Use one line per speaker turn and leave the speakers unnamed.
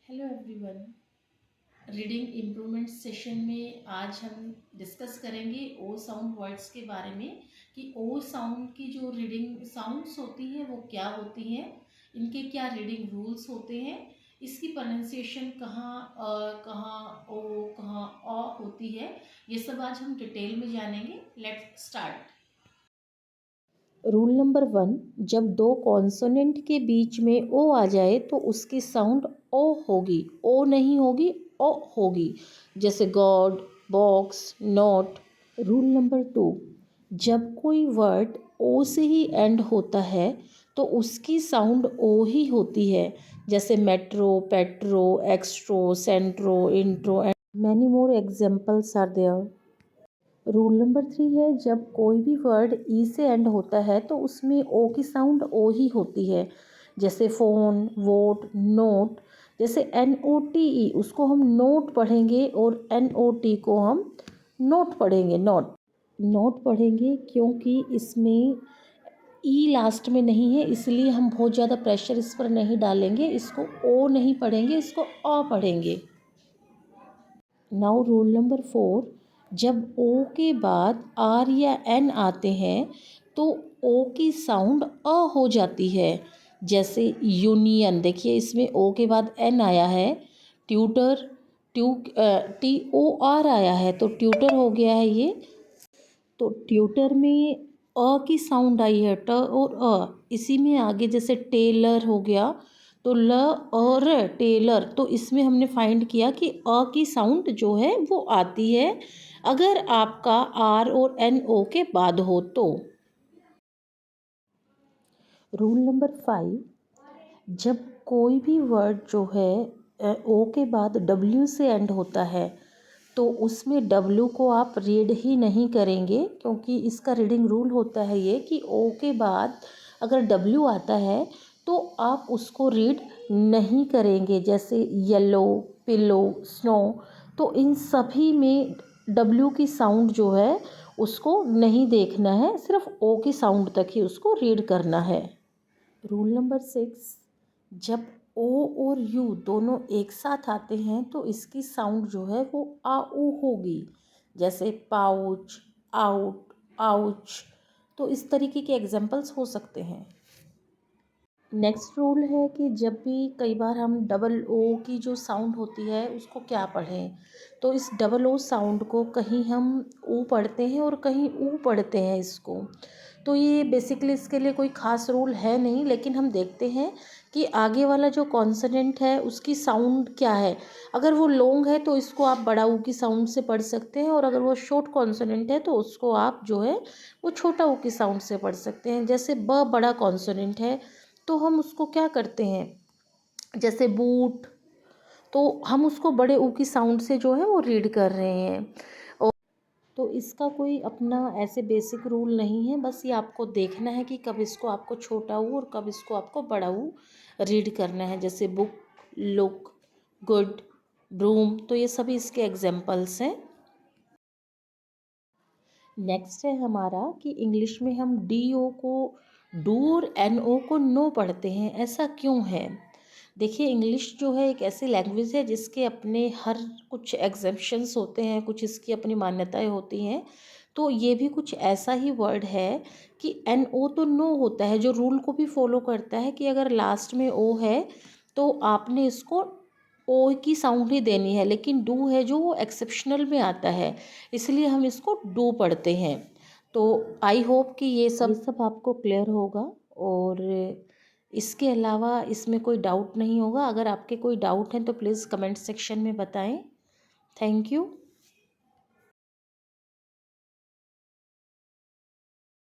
Hello everyone. Reading improvement session में आज हम डिस्कस करेंगे ओ साउंड वर्ड्स के बारे में कि ओ साउंड की जो रीडिंग साउंड्स होती हैं वो क्या होती हैं, इनके क्या रीडिंग रूल्स होते हैं, इसकी प्रोनाउंसिएशन कहाँ कहाँ ओ कहाँ अ होती है, ये सब आज हम डिटेल में जानेंगे। Let's start.
रूल नंबर 1, जब दो कॉन्सोनेंट के बीच में ओ आ जाए तो उसकी साउंड ओ होगी, ओ नहीं होगी, ओ होगी। जैसे God, box, note. Rule number 2, जब कोई वर्ड ओ से ही एंड होता है तो उसकी साउंड ओ ही होती है। जैसे metro, petro, extro, centro, intro and many more examples are there. Rule number 3 है, जब कोई भी वर्ड ई से एंड होता है तो उसमें ओ की साउंड ओ ही होती है। जैसे फ़ोन, वोट, नोट। जैसे NOTE उसको हम नोट पढ़ेंगे और NOT को हम नोट पढ़ेंगे, नोट नोट पढ़ेंगे, क्योंकि इसमें ई लास्ट में नहीं है, इसलिए हम बहुत ज़्यादा प्रेशर इस पर नहीं डालेंगे। इसको ओ नहीं पढ़ेंगे, इसको अ पढ़ेंगे। नाउ रूल नंबर 4, जब ओ के बाद आर या एन आते हैं तो ओ की साउंड अ हो जाती है। जैसे यूनियन, देखिए इसमें ओ के बाद एन आया है। ट्यूटर, TOR आया है तो ट्यूटर हो गया है ये। तो ट्यूटर में अ की साउंड आई है, ट और अ। इसी में आगे जैसे टेलर हो गया तो ल और टेलर, तो इसमें हमने फाइंड किया कि अ की साउंड जो है वो आती है अगर आपका आर और NO के बाद हो तो। रूल नंबर 5, जब कोई भी वर्ड जो है ओ के बाद W से एंड होता है तो उसमें W को आप रीड ही नहीं करेंगे, क्योंकि इसका रीडिंग रूल होता है ये कि ओ के बाद अगर W आता है तो आप उसको रीड नहीं करेंगे। जैसे येलो, पिलो, स्नो, तो इन सभी में W की साउंड जो है उसको नहीं देखना है, सिर्फ ओ की साउंड तक ही उसको रीड करना है। रूल नंबर 6, जब ओ और यू दोनों एक साथ आते हैं तो इसकी साउंड जो है वो आ ऊ होगी। जैसे पाउच, आउट, आउच। तो इस तरीके के एग्जाम्पल्स हो सकते हैं। नेक्स्ट रूल है कि जब भी कई बार हम डबल ओ की जो साउंड होती है उसको क्या पढ़ें, तो इस डबल ओ साउंड को कहीं हम ऊ पढ़ते हैं और कहीं ऊ पढ़ते हैं इसको। तो ये बेसिकली इसके लिए कोई ख़ास रूल है नहीं, लेकिन हम देखते हैं कि आगे वाला जो कॉन्सोनेंट है उसकी साउंड क्या है। अगर वो लॉन्ग है तो इसको आप बड़ा ऊ की साउंड से पढ़ सकते हैं, और अगर वो शॉर्ट कॉन्सोनेंट है तो उसको आप जो है वो छोटा ऊ की साउंड से पढ़ सकते हैं। जैसे ब बड़ा कॉन्सोनेंट है तो हम उसको क्या करते हैं, जैसे बूट, तो हम उसको बड़े ऊ की साउंड से जो है वो रीड कर रहे हैं। और तो इसका कोई अपना ऐसे बेसिक रूल नहीं है, बस ये आपको देखना है कि कब इसको आपको छोटा ऊ और कब इसको आपको बड़ा ऊ रीड करना है। जैसे बुक, लुक, गुड, ब्रूम, तो ये सभी इसके एग्जाम्पल्स हैं। नेक्स्ट है हमारा कि इंग्लिश में हम DO को डू और NO को नो पढ़ते हैं, ऐसा क्यों है। देखिए इंग्लिश जो है एक ऐसी लैंग्वेज है जिसके अपने हर कुछ एग्जेम्पशंस होते हैं, कुछ इसकी अपनी मान्यताएं होती हैं। तो ये भी कुछ ऐसा ही वर्ड है कि NO तो नो होता है, जो रूल को भी फॉलो करता है कि अगर लास्ट में O है तो आपने इसको ओ की साउंड ही देनी है, लेकिन डू है जो वो एक्सेप्शनल में आता है, इसलिए हम इसको डू पढ़ते हैं। तो आई होप कि ये सब आपको क्लियर होगा, और इसके अलावा इसमें कोई डाउट नहीं होगा। अगर आपके कोई डाउट हैं तो प्लीज़ कमेंट सेक्शन में बताएं। Thank you.